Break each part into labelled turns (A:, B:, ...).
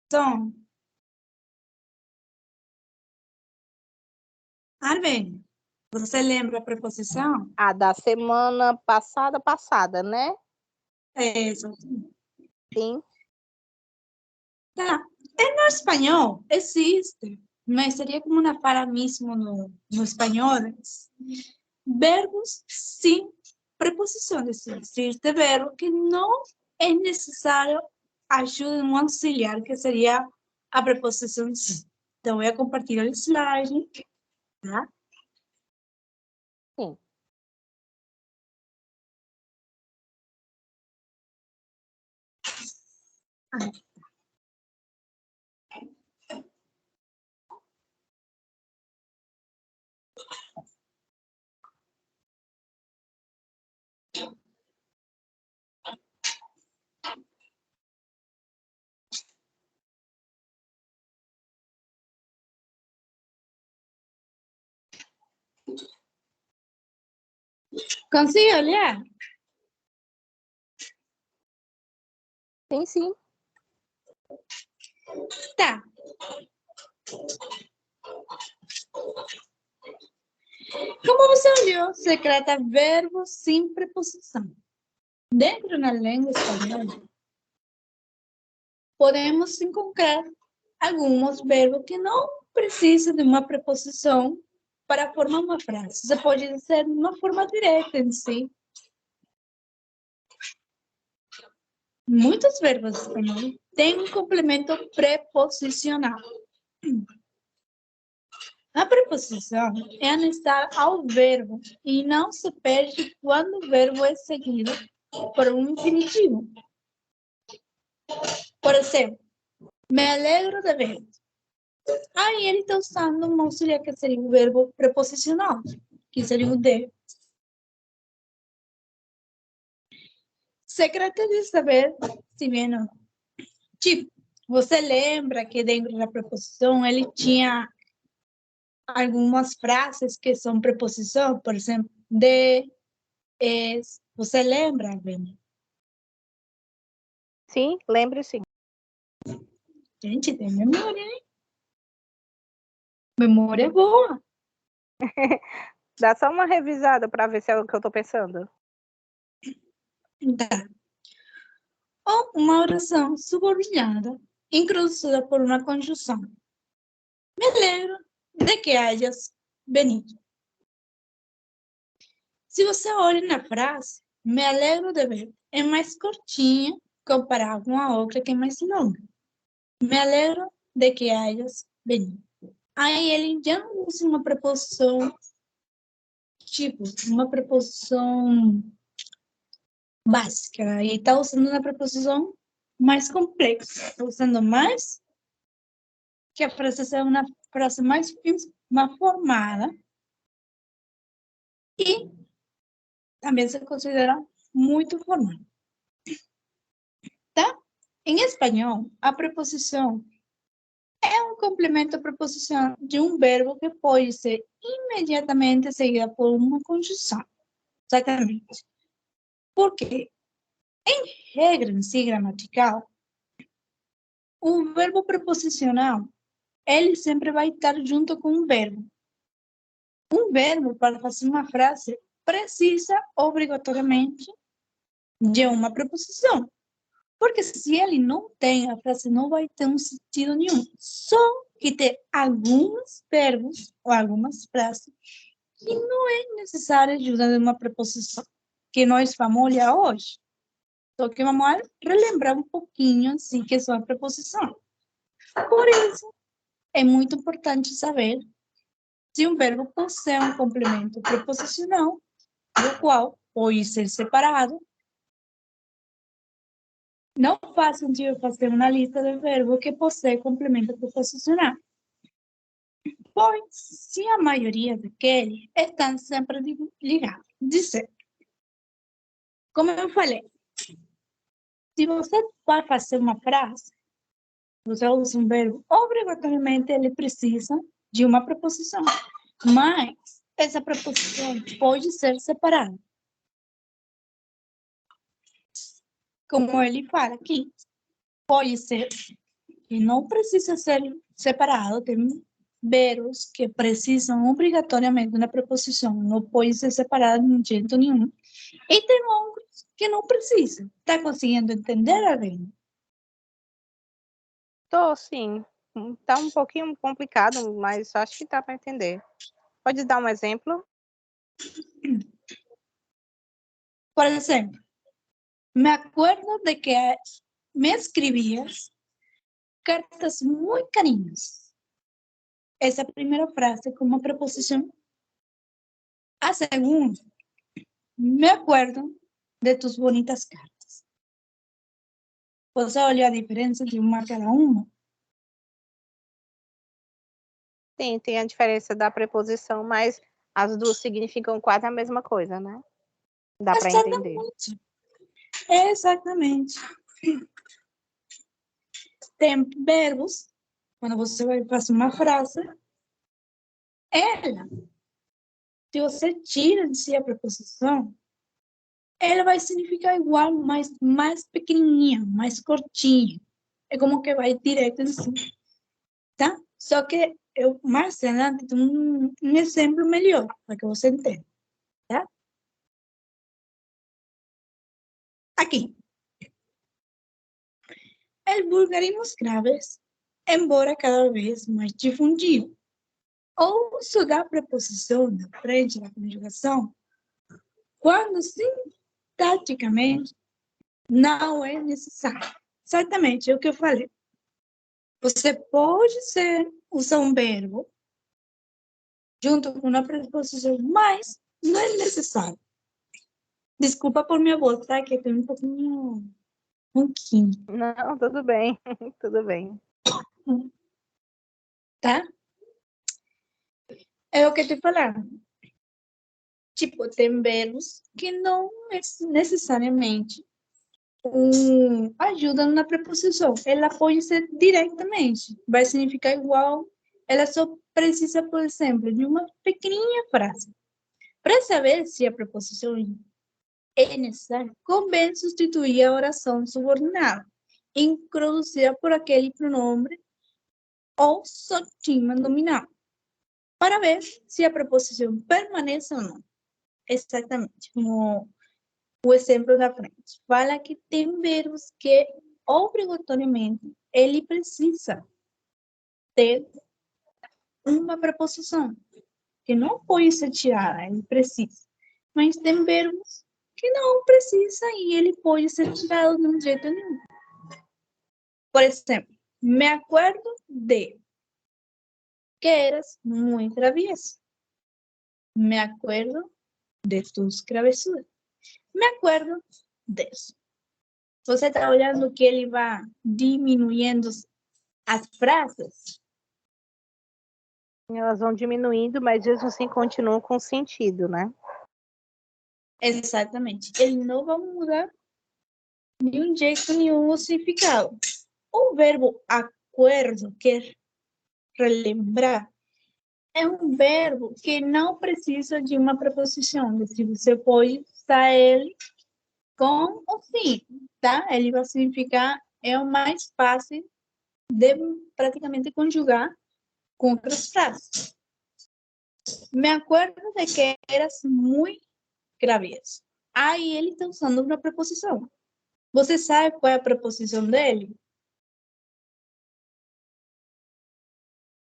A: Então, Arvene, você lembra a preposição?
B: A da semana passada, né?
A: É isso.
B: Sim.
A: Tá. No espanhol existe, mas seria como uma fala mesmo no espanhol. Verbos sem preposições. Existe verbo que não é necessário ajuda um auxiliar, que seria a preposição sim. Então, eu vou compartilhar o slide, tá?
B: Sim.
A: Consigo olhar?
B: Sim, sim.
A: Tá. Como você olhou, se trata verbo sem preposição. Dentro da língua espanhola, podemos encontrar alguns verbos que não precisam de uma preposição para formar uma frase. Você pode dizer de uma forma direta em si. Muitos verbos espanhóis têm um complemento preposicional. A preposição é anexada ao verbo e não se perde quando o verbo é seguido por um infinitivo. Por exemplo, me alegro de ver. Aí ele está usando um auxiliar que seria um verbo preposicional, que seria o de. Se trata de saber se vem ou não. Tipo, você lembra que dentro da preposição ele tinha algumas frases que são preposição, por exemplo, de, es. Você lembra, Beni?
B: Sim, lembro sim.
A: Gente, tem memória, hein? Memória boa.
B: Dá só uma revisada para ver se é o que eu estou pensando.
A: Tá. Ou uma oração subordinada, introduzida por uma conjunção. Me lembro de que hayas venido. Se você olha na frase, me alegro de ver, é mais curtinha comparado com a outra que é mais longa. Me alegro de que hayas venido. Aí ele já não usa uma preposição, tipo, uma preposição básica. E está usando uma preposição mais complexa. Está usando mais, que a frase seja uma frase mais formada. E também se considera muito formal. Tá? Em espanhol, a preposição é um complemento preposicional de um verbo que pode ser imediatamente seguida por uma conjunção. Exatamente. Porque, em regra em si gramatical, o verbo preposicional, ele sempre vai estar junto com um verbo. Um verbo, para fazer uma frase, precisa obrigatoriamente de uma preposição. Porque se ele não tem, a frase não vai ter um sentido nenhum. Só que tem alguns verbos ou algumas frases que não é necessária a ajuda de uma preposição, que nós vamos olhar hoje. Só que vamos relembrar um pouquinho, assim, que são a preposição. Por isso, é muito importante saber se um verbo possui um complemento preposicional, do qual pode ser separado. Não faz sentido fazer uma lista de verbos que possui complemento preposicional, pois se a maioria daqueles estão sempre ligados. Dizer, como eu falei, se você vai fazer uma frase, você usa um verbo, obrigatoriamente ele precisa de uma preposição, mas essa preposição pode ser separada. Como ele fala aqui, pode ser que não precisa ser separado, tem verbos que precisam obrigatoriamente de uma preposição, não pode ser separado de jeito nenhum. E tem outros que não precisam. Está conseguindo entender, Aline?
B: Tô, sim. Tá um pouquinho complicado, mas acho que dá para entender. Pode dar um exemplo?
A: Por exemplo, me acuerdo de que me escribías cartas muy cariñosas. Esa primera frase como preposición. A segunda, me acuerdo de tus bonitas cartas. Você olhou a diferença de uma a cada uma?
B: Sim, tem a diferença da preposição, mas as duas significam quase a mesma coisa, né? Dá para entender.
A: Exatamente. Tem verbos, quando você vai fazer uma frase, ela, se você tira de si a preposição, ela vai significar igual, mas mais pequenininha, mais curtinha. É como que vai direto em si, tá? Só que eu mais adelante tenho um exemplo melhor, para que você entenda, tá? Aqui. O vulgarismos graves, embora cada vez mais difundido. O uso da preposição na frente da conjugação, quando sintaticamente não é necessário. Exatamente, é o que eu falei. Você pode usar um verbo junto com uma preposição, mas não é necessário. Desculpa por minha voz, tá? Que tem um pouquinho ronquinho.
B: Não, tudo bem, tudo bem.
A: Tá? É o que eu te falando. Tipo, tem verbos que não é necessariamente ajuda na preposição. Ela pode ser diretamente, vai significar igual. Ela só precisa, por exemplo, de uma pequenininha frase. Para saber se a preposição é necessária, convém substituir a oração subordinada, introduzida por aquele pronome ou sotima nominal, para ver se a preposição permanece ou não. Exatamente, como o exemplo da frente. Fala que tem verbos que, obrigatoriamente, ele precisa ter uma preposição, que não pode ser tirada, ele precisa. Mas tem verbos que não precisa e ele pode ser tirado de um jeito nenhum. Por exemplo, me acuerdo de que eras muy travieso. Me acuerdo de tus travesuras. Me acuerdo de eso. Você está olhando que ele vai diminuindo as frases?
B: Elas vão diminuindo, mas mesmo assim continuam com sentido, né?
A: Exatamente. Ele não vai mudar de um jeito nenhum o significado. O verbo acuerdo, que é relembrar, é um verbo que não precisa de uma preposição. Você pode usar ele com o fim, tá? Ele vai significar, é o mais fácil de praticamente conjugar com outras frases. Me acuerdo de que eras muy travieso. Aí ele está usando uma preposição. Você sabe qual é a preposição dele?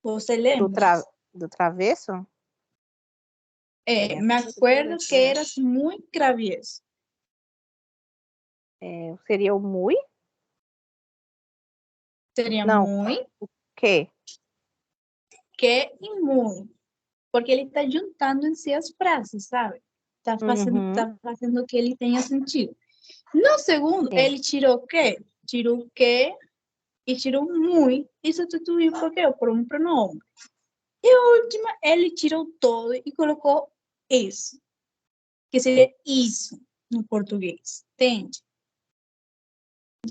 A: Você lembra?
B: Do travesso?
A: Me acuerdo que eras muy travieso.
B: Seria o muy?
A: Seria
B: Não.
A: muy.
B: O quê?
A: Que e muy. Porque ele está juntando em si as frases, sabe? Está fazendo que ele tenha sentido. No segundo,
B: Sim.
A: ele tirou o quê? Tirou o quê e tirou muy e substituiu por quê? Por um pronome. E a última, ele tirou todo e colocou isso, que seria isso no português, entende?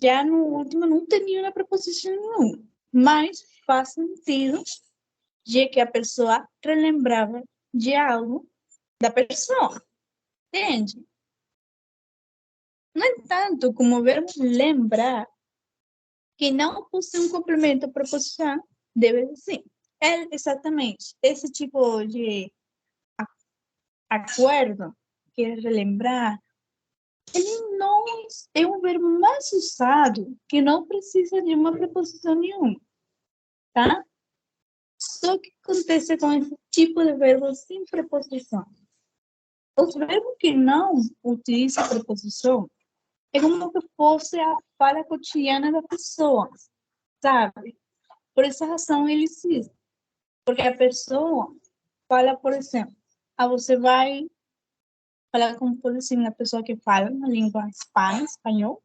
A: Já no último não tem nenhuma preposição nenhuma, mas faz sentido de que a pessoa relembrava de algo da pessoa, entende? No entanto, como o verbo lembrar que não possui um complemento preposicional deve sim. É exatamente esse tipo de acordo, que é relembrar, ele não é um verbo mais usado que não precisa de uma preposição nenhuma, tá? Só que acontece com esse tipo de verbo sem preposição. Os verbos que não utilizam preposição é como que fosse a fala cotidiana da pessoa, sabe? Por essa razão ele existe. Porque a pessoa fala, por exemplo, você vai falar como, por exemplo, a pessoa que fala na língua espanhol,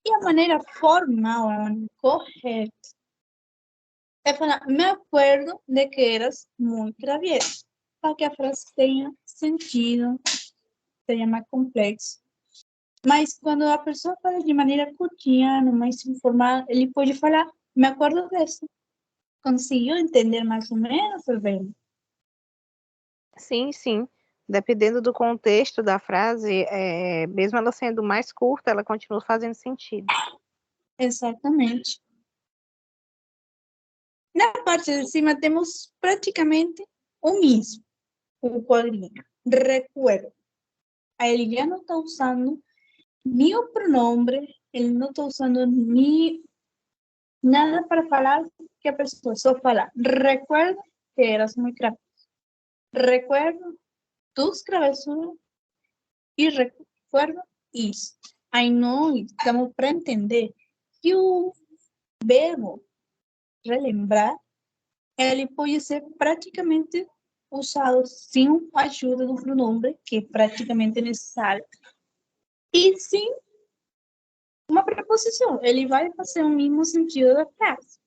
A: e a maneira formal, a maneira correta, é falar, me acuerdo de que eras muito travieso, para que a frase tenha sentido, seja mais complexo. Mas quando a pessoa fala de maneira cotidiana, mais informal, ele pode falar, me acordo disso. Conseguiu entender mais ou menos, Silvana?
B: Sim, sim. Dependendo do contexto da frase, mesmo ela sendo mais curta, ela continua fazendo sentido.
A: Exatamente. Na parte de cima temos praticamente o mesmo, o quadrinho. Recuerdo. Aí ele já não está usando nem o pronome, ele não está usando nem nada para falar que a pessoa só fala. Recuerdo que eras muito grave. Recuerdo tus travesuras e recuerdo isso. Aí nós estamos para entender que o verbo relembrar ele pode ser praticamente usado sem a ajuda do pronome, que é praticamente necessário, e sem uma preposição. Ele vai fazer o mesmo sentido da frase.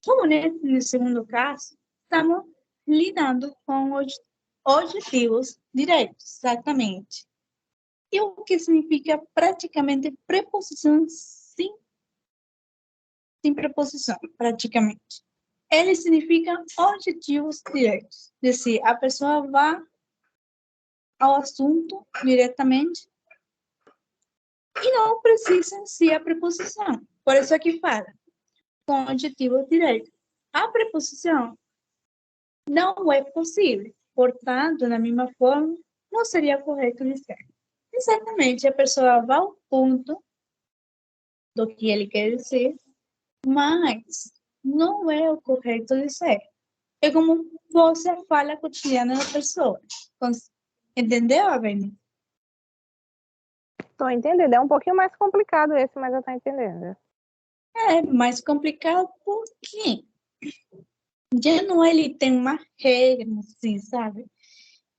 A: Como no segundo caso, estamos lidando com objetivos diretos, exatamente. E o que significa praticamente preposição sem preposição, praticamente. Ele significa objetivos diretos. É decir, a pessoa vai ao assunto diretamente e não precisa em si a preposição. Por isso aqui fala, com adjetivo direto. A preposição não é possível. Portanto, da mesma forma, não seria correto dizer. Exatamente, a pessoa vai ao ponto do que ele quer dizer, mas não é o correto dizer. É como fosse a fala cotidiana da pessoa. Entendeu, Aveni?
B: Estou entendendo. É um pouquinho mais complicado esse, mas eu estou entendendo.
A: É mais complicado porque já não ele tem uma regra, assim, sabe?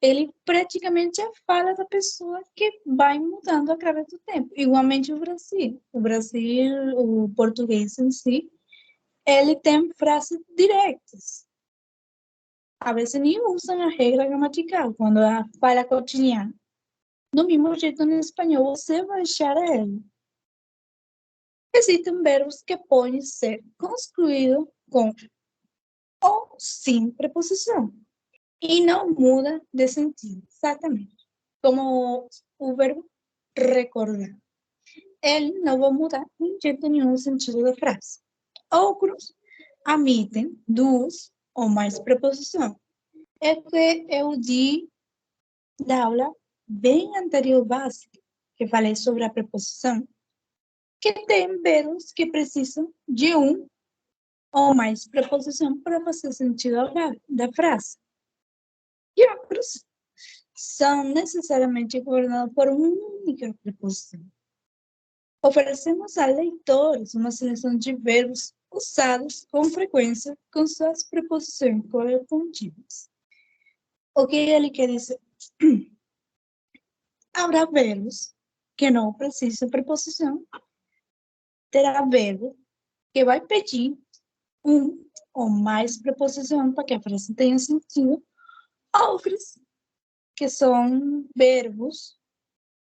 A: Ele praticamente é a fala da pessoa que vai mudando através do tempo. Igualmente o Brasil. O Brasil, o português em si, ele tem frases diretas. A vezes nem usam a regra gramatical quando a fala cotidiana. Do mesmo jeito, no espanhol, você vai achar ele. Existem verbos que podem ser construídos com ou sem preposição e não muda de sentido, exatamente. Como o verbo recordar. Ele não vai mudar de jeito nenhum o sentido da frase. Outros admitem duas ou mais preposições. É que eu di da aula bem anterior básica, que falei sobre a preposição, que tem verbos que precisam de um ou mais preposição para fazer sentido da frase. E outros são necessariamente governados por uma única preposição. Oferecemos a leitores uma seleção de verbos usados com frequência com suas preposições correspondentes. O que ele quer dizer? Haverá verbos que não precisam preposição. Terá verbo que vai pedir um ou mais preposição para que a frase tenha sentido. Outros que são verbos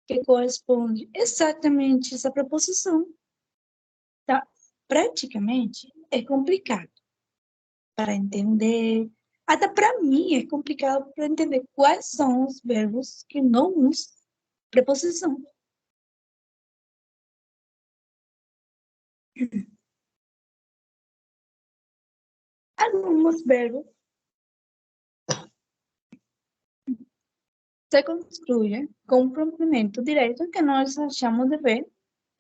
A: que correspondem exatamente a essa preposição. Tá? Praticamente é complicado para entender. Até para mim é complicado para entender quais são os verbos que não usam preposição. Alguns verbos se construyen com um complemento direto que nós achamos de ver,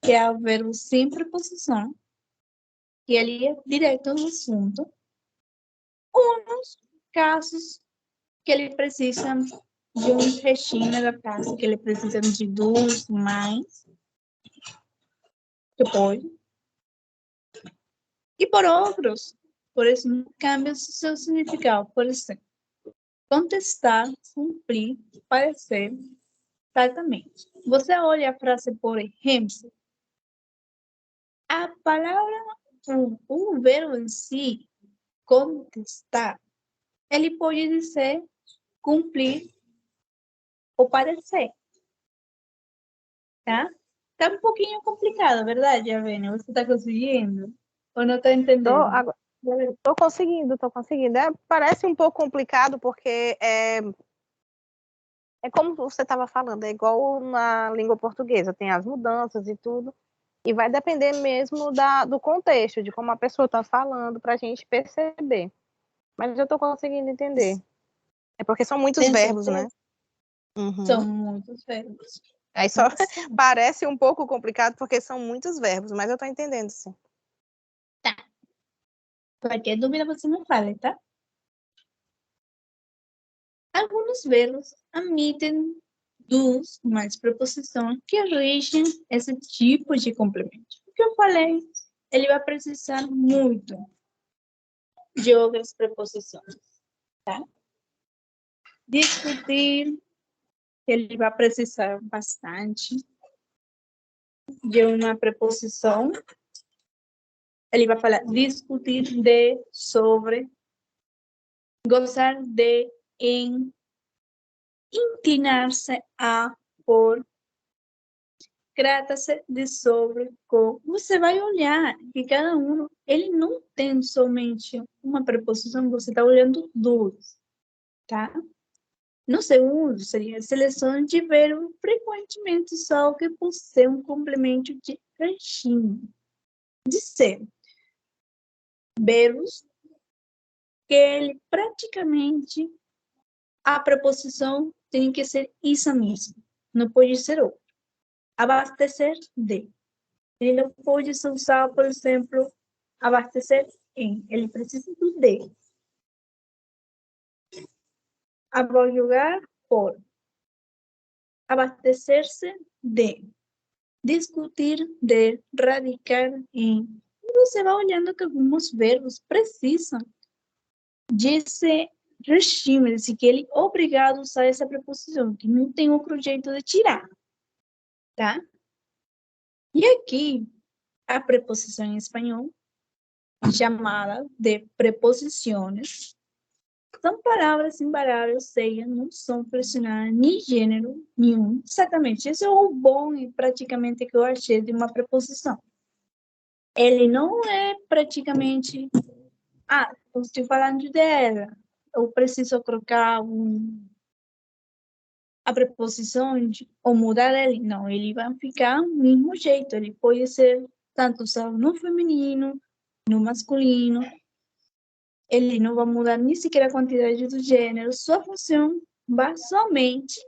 A: que é o verbo sem preposição, que ele é direto ao assunto. Uns casos que ele precisa de um regime da frase, que ele precisa de dos, mais, depois. E por outros, por isso, cambia seu significado. Por exemplo, contestar, cumprir, parecer, exatamente. Você olha a frase, por exemplo, a palavra, o verbo em si, contestar, ele pode dizer cumprir ou parecer, tá? Tá um pouquinho complicado, verdade, Avênia? Você tá conseguindo? Ou não tá entendendo?
B: Tô conseguindo. Parece um pouco complicado, porque é como você estava falando, é igual na língua portuguesa, tem as mudanças e tudo, e vai depender mesmo do contexto, de como a pessoa está falando, para a gente perceber. Mas eu estou conseguindo entender. É porque são muitos verbos, né? Uhum.
A: São muitos verbos.
B: Aí só parece um pouco complicado, porque são muitos verbos, mas eu estou entendendo, sim.
A: Tá. Qualquer dúvida você me fala, tá? Alguns verbos admitem dos mais preposições que regem esse tipo de complemento. O que eu falei, ele vai precisar muito de outras preposições, tá? Discutir, ele vai precisar bastante de uma preposição. Ele vai falar discutir de, sobre, gozar de, em, inclinar-se a, por, trata-se de, sobre, com. Você vai olhar que cada um, ele não tem somente uma preposição, você está olhando duas, tá? No segundo, seria a seleção de verbo frequentemente só que possui um complemento de regime. De ser. Verbos que ele praticamente, a preposição tem que ser isso mesmo, não pode ser outra. Abastecer de. Ele não pode ser usado, por exemplo, abastecer em. Ele precisa do de. Abojugar por. Abastecer-se de. Discutir de. Radicar em. E você vai olhando que alguns verbos precisam desse regime, assim, que ele é obrigado a usar essa preposição, que não tem outro jeito de tirar, tá? E aqui, a preposição em espanhol, chamada de preposições, são palavras imparáveis, ou seja, não são flexionadas nem gênero nenhum. Exatamente, esse é o bom e praticamente que eu achei de uma preposição. Ele não é praticamente, eu estou falando dela, eu preciso colocar a preposição ou mudar ele. Não, ele vai ficar do mesmo jeito. Ele pode ser tanto usado no feminino, no masculino. Ele não vai mudar nem sequer a quantidade do gênero. Sua função vai somente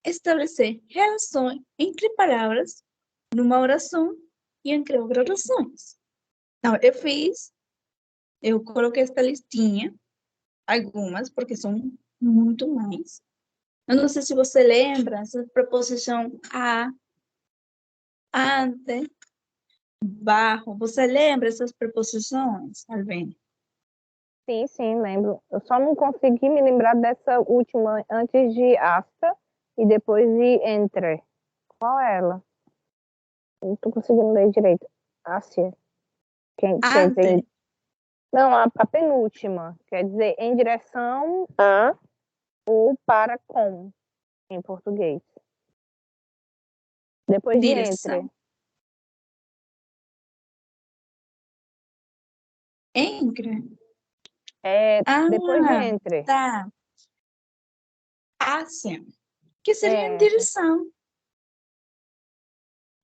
A: estabelecer relações entre palavras numa oração e entre outras orações. Então, eu coloquei esta listinha, algumas, porque são muito mais. Eu não sei se você lembra, essa preposição a, ante, barro. Você lembra essas preposições, Alvene?
B: Sim, lembro. Eu só não consegui me lembrar dessa última antes de hasta e depois de entre. Qual é ela? Não estou conseguindo ler direito. Ásia. Quer dizer, não, a penúltima. Quer dizer em direção a ou para com, em português. Depois
A: Direção.
B: de entre.
A: Entre.
B: Depois de entre.
A: Tá. Ásia, que seria em direção.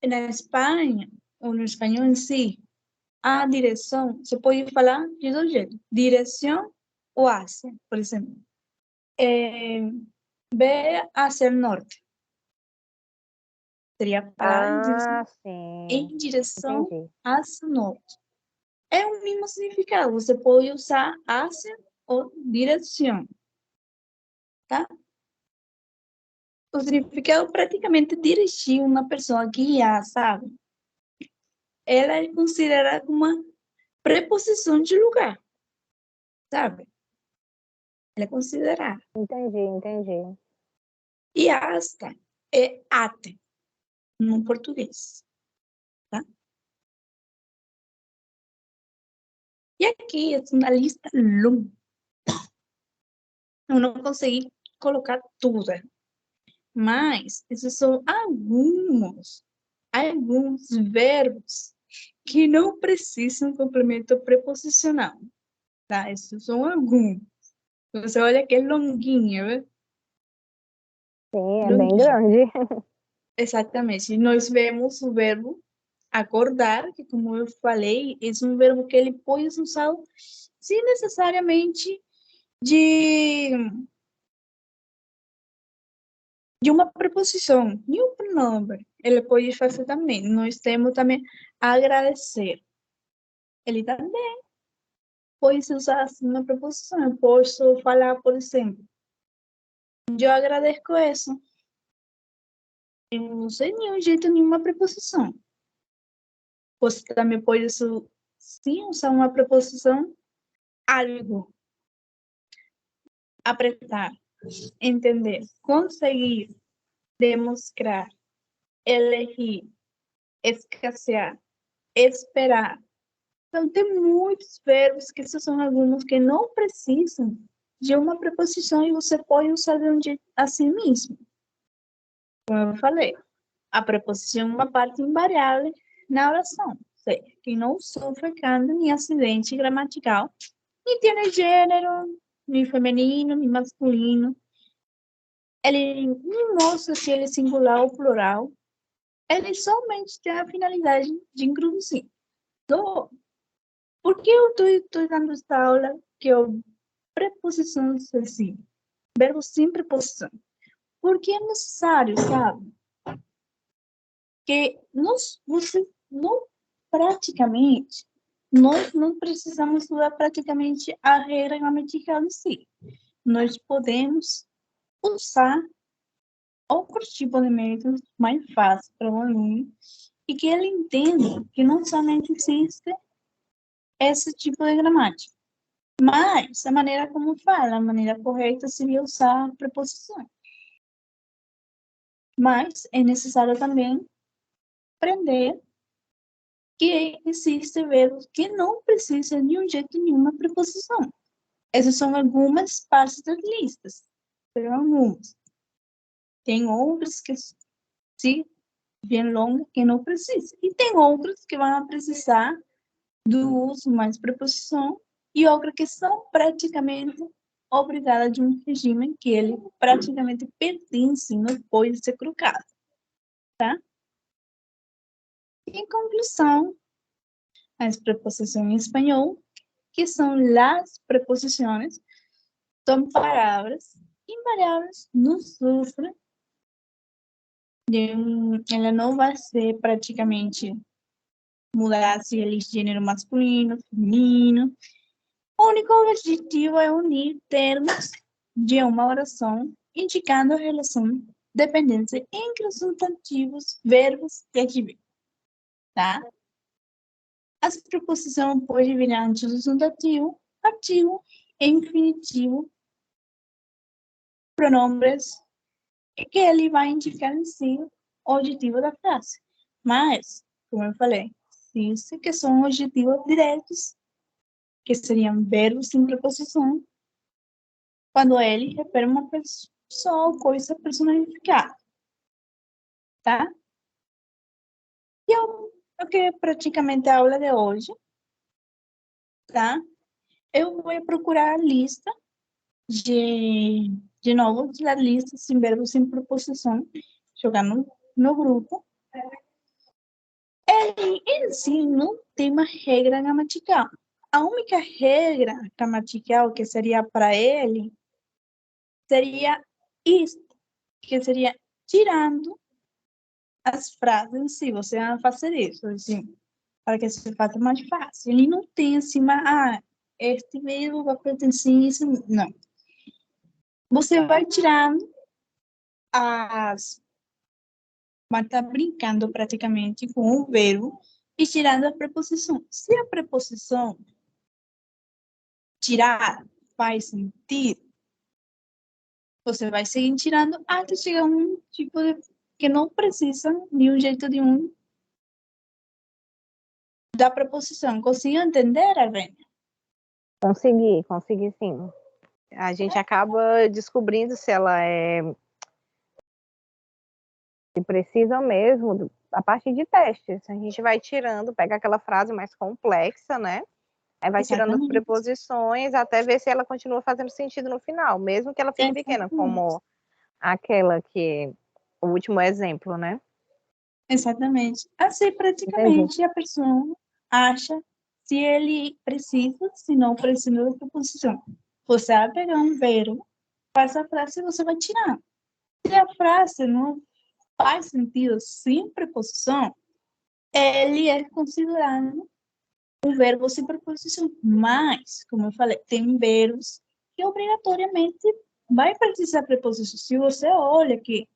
A: Na Espanha, ou no espanhol em si, a direção, você pode falar de dois jeitos. Direção ou hacia, por exemplo. Ve hacia el norte. Seria falar
B: sim.
A: em direção
B: Entendi.
A: hacia o norte. É o mesmo significado. Você pode usar hacia ou direção. Tá? O significado é praticamente dirigir uma pessoa, guiar, sabe? Ela é considerada uma preposição de lugar, sabe? Ela é considerada.
B: Entendi.
A: E hasta é até, no português. Tá? E aqui é uma lista longa. Eu não consegui colocar tudo, mas esses são alguns verbos que não precisam complemento preposicional. Tá? Esses são alguns. Você olha que é longuinho, né?
B: Sim, é
A: Longuinho.
B: bem grande.
A: Exatamente. Nós vemos o verbo acordar, que, como eu falei, é um verbo que ele pode ser usado sem necessariamente de uma preposição, de um pronome. Ele pode fazer também. Nós temos também agradecer. Ele também pode ser usado assim uma preposição. Eu posso falar, por exemplo, eu agradeço isso. Eu não sei nenhum jeito, nenhuma preposição. Você também pode sim usar uma preposição, algo, apertar, entender, conseguir, demonstrar, elegir, escassear, esperar. Então, tem muitos verbos que esses são alguns que não precisam de uma preposição e você pode usar de um jeito assim mesmo. Como eu falei, a preposição é uma parte invariável na oração, ou seja, que não sofre cambio nem acidente gramatical, nem tem gênero, nem feminino, nem masculino. Ele não mostra se ele é singular ou plural. Ele somente tem a finalidade de introduzir. Então, por que eu estou dando esta aula que é preposição excessiva? Verbo sem preposição. Porque é necessário, sabe? Que você não praticamente, nós não precisamos estudar praticamente a regra gramatical em si. Nós podemos usar outros tipos de métodos mais fáceis para o aluno e que ele entenda que não somente existe esse tipo de gramática, mas a maneira como fala, a maneira correta seria usar preposições. Mas é necessário também aprender que existem verbos que não precisam de um jeito nenhuma preposição. Essas são algumas partes das listas, pero algumas. Tem outras que sim, bem longa, que não precisa. E tem outras que vão precisar do uso mais preposição e outras que são praticamente obrigadas de um regime que ele praticamente pertence, não pode ser colocado. Tá? E, em conclusão, as preposições em espanhol, que são as preposições, são palavras invariáveis, não sofrem, ela não vai ser praticamente mudar se ele é gênero masculino, feminino. O único objetivo é unir termos de uma oração, indicando a relação dependência entre os substantivos, verbos e adjetivos. Tá? As preposições podem vir antes do substantivo, artigo, infinitivo, pronombres, que ele vai indicar em si o objetivo da frase. Mas, como eu falei, existe que são objetivos diretos, que seriam verbos sem preposição, quando ele refere a uma pessoa ou coisa personificada. Tá? E o que é praticamente a aula de hoje, tá? Eu vou procurar a lista de novo, a lista sem verbos sem preposição, jogar no grupo. ele em si não tem uma regra gramatical. A única regra gramatical que seria para ele seria isto, que seria tirando as frases em si. Você vai fazer isso, assim, para que se faça mais fácil. Ele não tem assim, este verbo vai pertencer a isso. Não. Você vai tirando vai estar brincando praticamente com o verbo e tirando a preposição. Se a preposição tirar faz sentido, você vai seguir tirando até chegar a um tipo de que não precisa de um jeito de da preposição. Conseguiu entender, Arvênia?
B: Consegui sim. A gente acaba descobrindo se ela se precisa mesmo a partir de testes. A gente vai tirando, pega aquela frase mais complexa, né? Aí vai tirando as preposições até ver se ela continua fazendo sentido no final, mesmo que ela fique pequena, como aquela que o último exemplo, né?
A: Exatamente. Assim, praticamente, a pessoa acha se ele precisa, se não precisa da preposição. Você vai pegar um verbo, faz a frase e você vai tirar. Se a frase não faz sentido sem preposição, ele é considerado um verbo sem preposição. Mas, como eu falei, tem verbos que obrigatoriamente vai precisar preposição. Se você olha que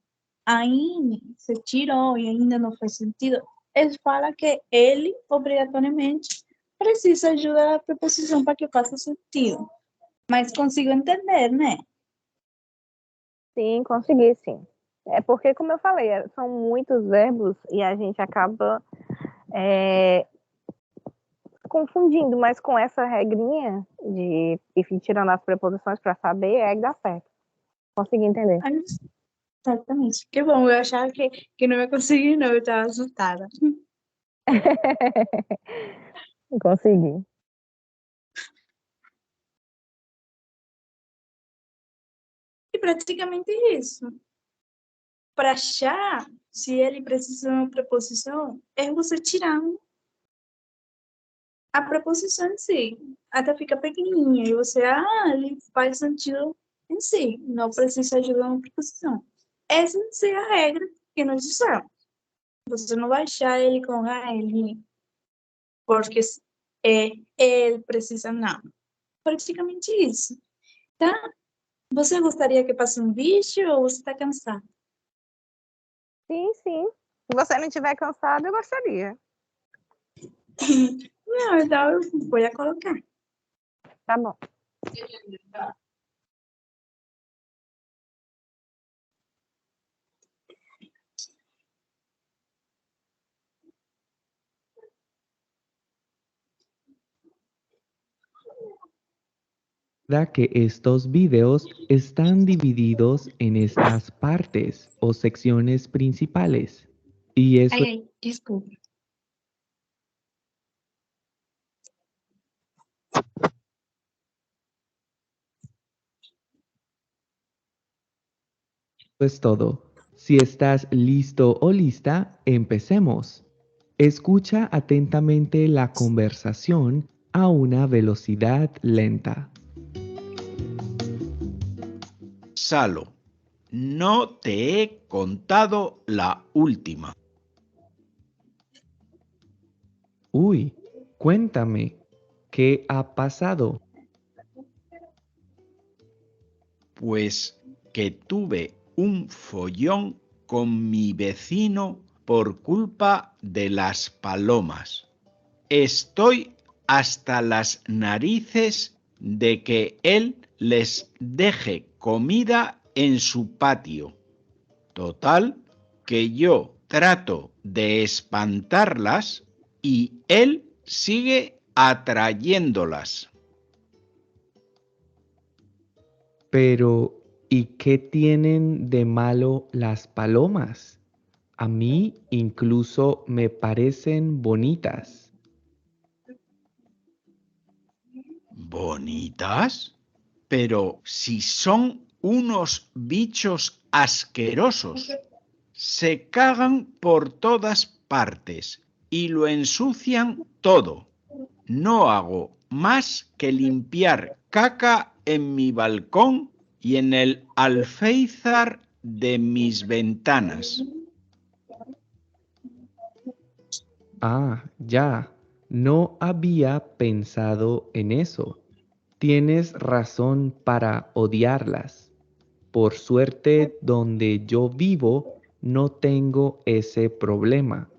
A: ainda se tirou e ainda não faz sentido, ele fala que ele, obrigatoriamente, precisa ajudar a preposição para que faça sentido. Mas consigo entender, né?
B: Sim, consegui, sim. É porque, como eu falei, são muitos verbos e a gente acaba confundindo, mas com essa regrinha de ir tirando as preposições para saber, é que dá certo. Consegui entender.
A: Exatamente. Que bom, eu achava que não ia conseguir, não, eu estava assustada.
B: Consegui.
A: E praticamente isso. Para achar se ele precisa de uma preposição, é você tirando a preposição em si. Até fica pequenininha. E você, ele faz sentido em si. Não precisa ajudar uma preposição. Essa é a regra que nós usamos. Você não vai achar ele com ele porque ele precisa, não. Praticamente isso. Tá? Você gostaria que passe um vídeo ou você está cansado?
B: Sim, sim. Se você não estiver cansado, eu gostaria.
A: Não, então eu vou colocar.
B: Tá bom.
C: Que estos videos están divididos en estas partes o secciones principales. Y eso
A: Ai, desculpa.
C: es todo. Si estás listo o lista, empecemos. Escucha atentamente la conversación a una velocidad lenta.
D: Salo, no te he contado la última.
C: Uy, cuéntame, ¿qué ha pasado?
D: Pues que tuve un follón con mi vecino por culpa de las palomas. Estoy hasta las narices de que él les deje comida en su patio. Total, que yo trato de espantarlas y él sigue atrayéndolas.
C: Pero, ¿y qué tienen de malo las palomas? A mí incluso me parecen bonitas.
D: ¿Bonitas? Pero si son unos bichos asquerosos, se cagan por todas partes y lo ensucian todo. No hago más que limpiar caca en mi balcón y en el alféizar de mis ventanas.
C: Ah, ya. No había pensado en eso. Tienes razón para odiarlas. Por suerte, donde yo vivo, no tengo ese problema.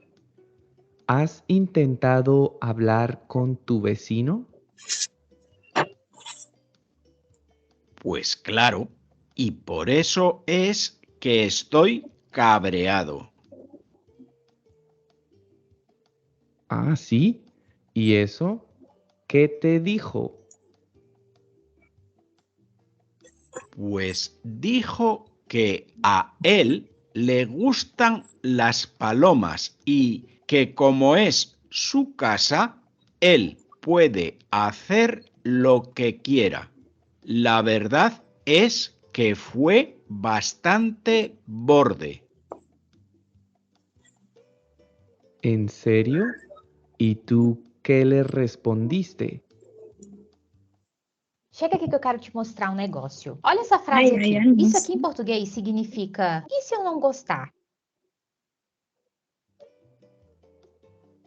C: ¿Has intentado hablar con tu vecino?
D: Pues claro, y por eso es que estoy cabreado.
C: Ah, sí. ¿Y eso? ¿Qué te dijo?
D: Pues dijo que a él le gustan las palomas y que como es su casa, él puede hacer lo que quiera. La verdad es que fue bastante borde.
C: ¿En serio? ¿Y tú qué le respondiste?
E: Chega aqui que eu quero te mostrar um negócio. Olha essa
A: Ai,
E: frase
A: ai,
E: aqui.
A: ai,
E: Isso
A: nossa.
E: aqui em português significa: e se eu não gostar?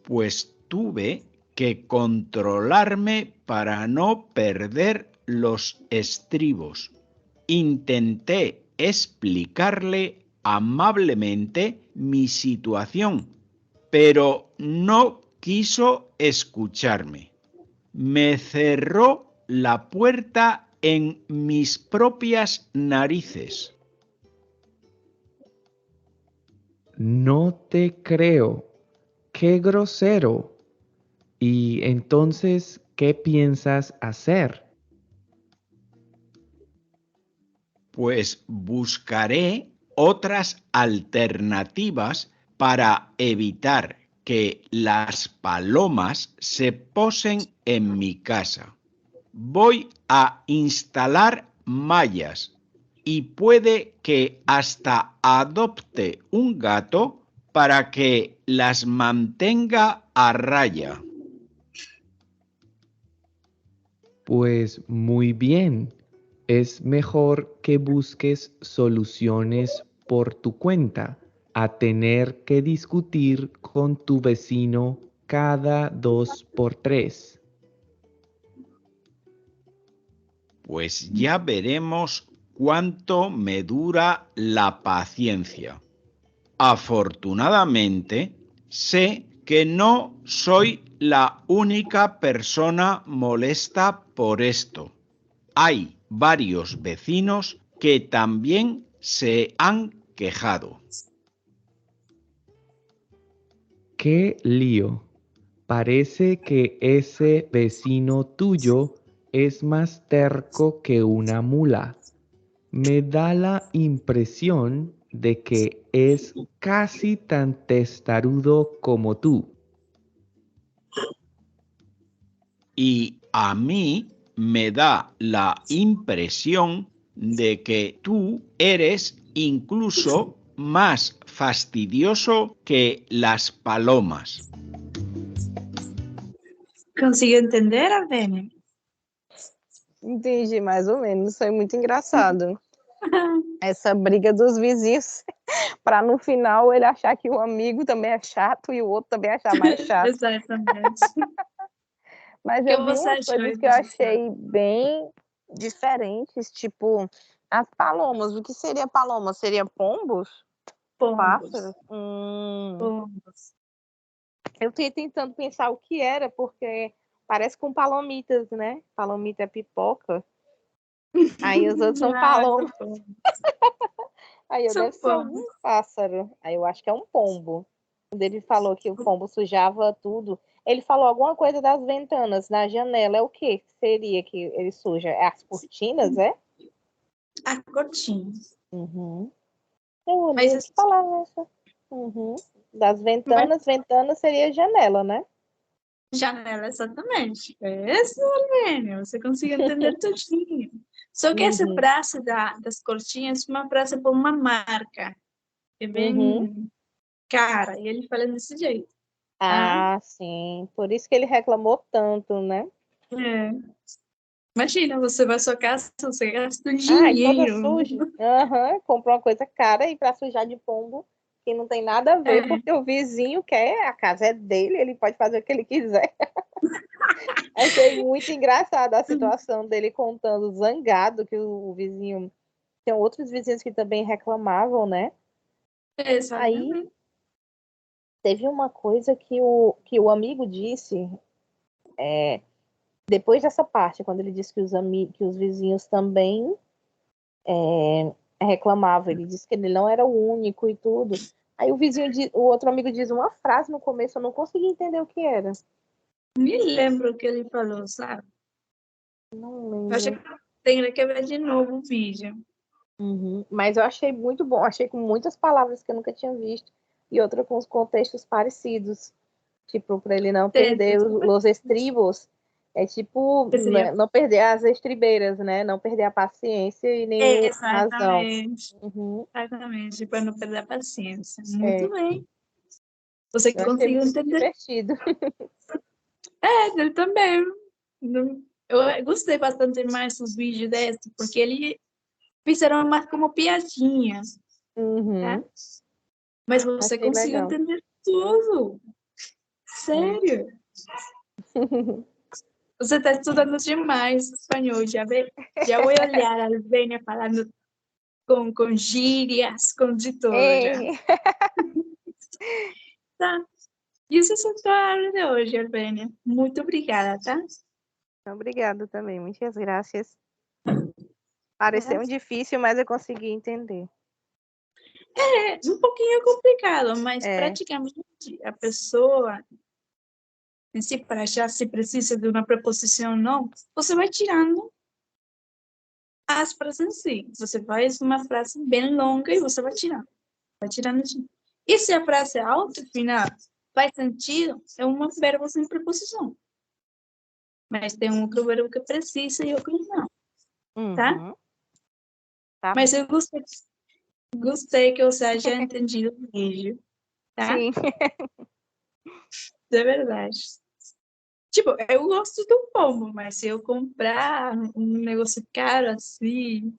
D: Pues tuve que controlarme para no perder los estribos. Intenté explicarle amablemente mi situación, pero no quiso escucharme. Me cerró la puerta en mis propias narices.
C: No te creo. ¡Qué grosero! ¿Y entonces qué piensas hacer?
D: Pues buscaré otras alternativas para evitar que las palomas se posen en mi casa. Voy a instalar mallas y puede que hasta adopte un gato para que las mantenga a raya.
C: Pues muy bien. Es mejor que busques soluciones por tu cuenta a tener que discutir con tu vecino cada 2 por 3.
D: Pues ya veremos cuánto me dura la paciencia. Afortunadamente, sé que no soy la única persona molesta por esto. Hay varios vecinos que también se han quejado.
C: ¡Qué lío! Parece que ese vecino tuyo es más terco que una mula. Me da la impresión de que es casi tan testarudo como tú.
D: Y a mí me da la impresión de que tú eres incluso más fastidioso que las palomas.
A: Conseguiu entender, Avênia?
B: Entendi, mais ou menos. Foi muito engraçado. Essa briga dos vizinhos, para no final ele achar que o amigo também é chato e o outro também achar mais chato.
A: Exatamente.
B: Mas
A: Que
B: eu vi
A: você
B: umas
A: achou
B: coisas
A: aí
B: que eu
A: do
B: achei bem diferentes, tipo as palomas. O que seria paloma? Seria pombos?
A: pombos?
B: Pássaros?
A: Pombos.
B: Eu tô tentando pensar o que era, porque parece com palomitas, né? Palomita é pipoca. Aí os outros são
A: Ah,
B: palomas.
A: são pombos.
B: Aí eu
A: São
B: deve ser algum
A: pombos.
B: pássaro. Aí eu acho que é um pombo. Quando ele falou que o pombo sujava tudo, ele falou alguma coisa das ventanas, na janela. É o que seria que ele suja? É as cortinas, é?
A: A cortina.
B: Uhum. Eu olhei,
A: Mas
B: que
A: assim,
B: palavra é essa? Uhum. Das ventanas, ventana seria janela, né?
A: janela, exatamente. Isso, Helene, você conseguiu entender tudinho. Só que essa
B: Uhum.
A: frase das cortinhas é uma frase por uma marca. É bem
B: Uhum.
A: cara. E ele fala desse jeito. Tá?
B: Sim. Por isso que ele reclamou tanto, né?
A: É. Imagina, você vai à sua casa, você gasta
B: E toda
A: dinheiro.
B: suja. Aham, comprou uma coisa cara e para sujar de pombo, que não tem nada a ver,
A: É.
B: porque o vizinho quer, a casa é dele, ele pode fazer o que ele quiser. Achei muito engraçada a situação dele contando, zangado, que o vizinho. Tem outros vizinhos que também reclamavam, né? Aí
A: Exatamente.
B: teve uma coisa que o amigo disse, depois dessa parte, quando ele disse que os vizinhos também reclamavam, ele disse que ele não era o único e tudo. Aí o outro amigo diz uma frase no começo, eu não consegui entender o que era.
A: Me lembro o que ele falou, sabe?
B: Não
A: Eu acho
B: lembro.
A: que tem que ver de novo o vídeo.
B: Uhum. Mas eu achei muito bom, achei com muitas palavras que eu nunca tinha visto e outra com os contextos parecidos. Tipo, para ele não
A: Tem,
B: perder os estribos, é tipo,
A: seria...
B: não perder as estribeiras, né? Não perder a paciência e nem a razão.
A: Exatamente.
B: Uhum.
A: Exatamente, para não perder a paciência. Muito
B: É,
A: bem. Você
B: eu achei
A: conseguiu
B: muito
A: entender?
B: divertido.
A: Eu também. Eu gostei bastante mais dos vídeos desse, porque eles fizeram mais como piadinhas, tá?
B: Uhum.
A: Mas você
B: Achei
A: conseguiu
B: legal.
A: entender tudo.
B: É.
A: Sério. Você está estudando demais espanhol. Já vou olhar a Albânia falando com gírias, com de todo já.
B: Ei,
A: Tá? E isso é só a aula de hoje, Albânia. Muito obrigada, tá?
B: obrigado também, muitas graças. Pareceu difícil, mas eu consegui entender.
A: É um pouquinho complicado, mas
B: É,
A: praticamente a pessoa em si, para achar se precisa de uma preposição ou não, você vai tirando aspas em si. Você faz uma frase bem longa e você vai tirando. Vai tirando. E se a frase é alto final faz sentido, é um verbo sem preposição. Mas tem um outro verbo que precisa e outro não, tá?
B: uhum, tá
A: Mas
B: bom.
A: eu gostei que você haya entendido o vídeo, tá?
B: Sim,
A: De verdade. Tipo, eu gosto do pombo, mas se eu comprar um negócio caro assim,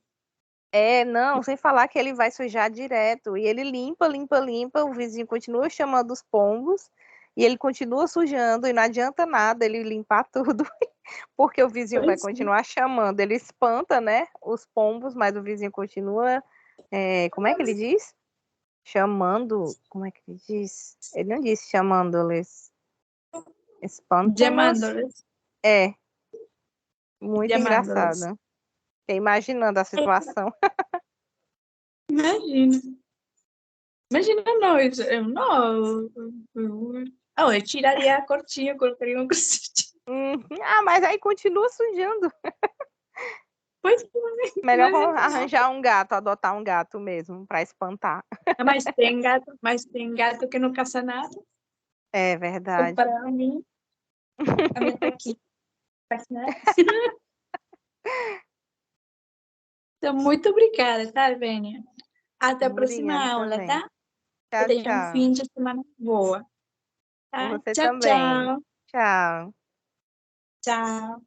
B: não, sem falar que ele vai sujar direto. E ele limpa, limpa, limpa. O vizinho continua chamando os pombos. E ele continua sujando. E não adianta nada ele limpar tudo. Porque o vizinho vai
A: pois é.
B: continuar chamando. Ele espanta, né? Os pombos, mas o vizinho continua. Como é que ele diz? Chamando. Como é que ele diz? Ele não disse chamando-lhes. Espanta-los.
A: Llamándoles,
B: É, muito
A: llamándoles.
B: engraçado. Fiquei imaginando a situação.
A: Imagina. Imagina nós. Eu não. Eu tiraria a cortinha, colocaria um crocete.
B: Mas aí continua sujando.
A: Pois
B: Melhor
A: é.
B: arranjar um gato, adotar um gato mesmo, para espantar.
A: Mas tem gato que não caça nada.
B: É verdade.
A: Comparado a minha tá aqui. Não faz nada. Então, muito obrigada, tá, Vênia? Até a próxima
B: Obrigada
A: aula,
B: também.
A: tá? Que
B: Tchau,
A: tenha um
B: tchau.
A: fim de semana boa, tá?
B: Você
A: Tchau,
B: também.
A: tchau.
B: Tchau.
A: Tchau.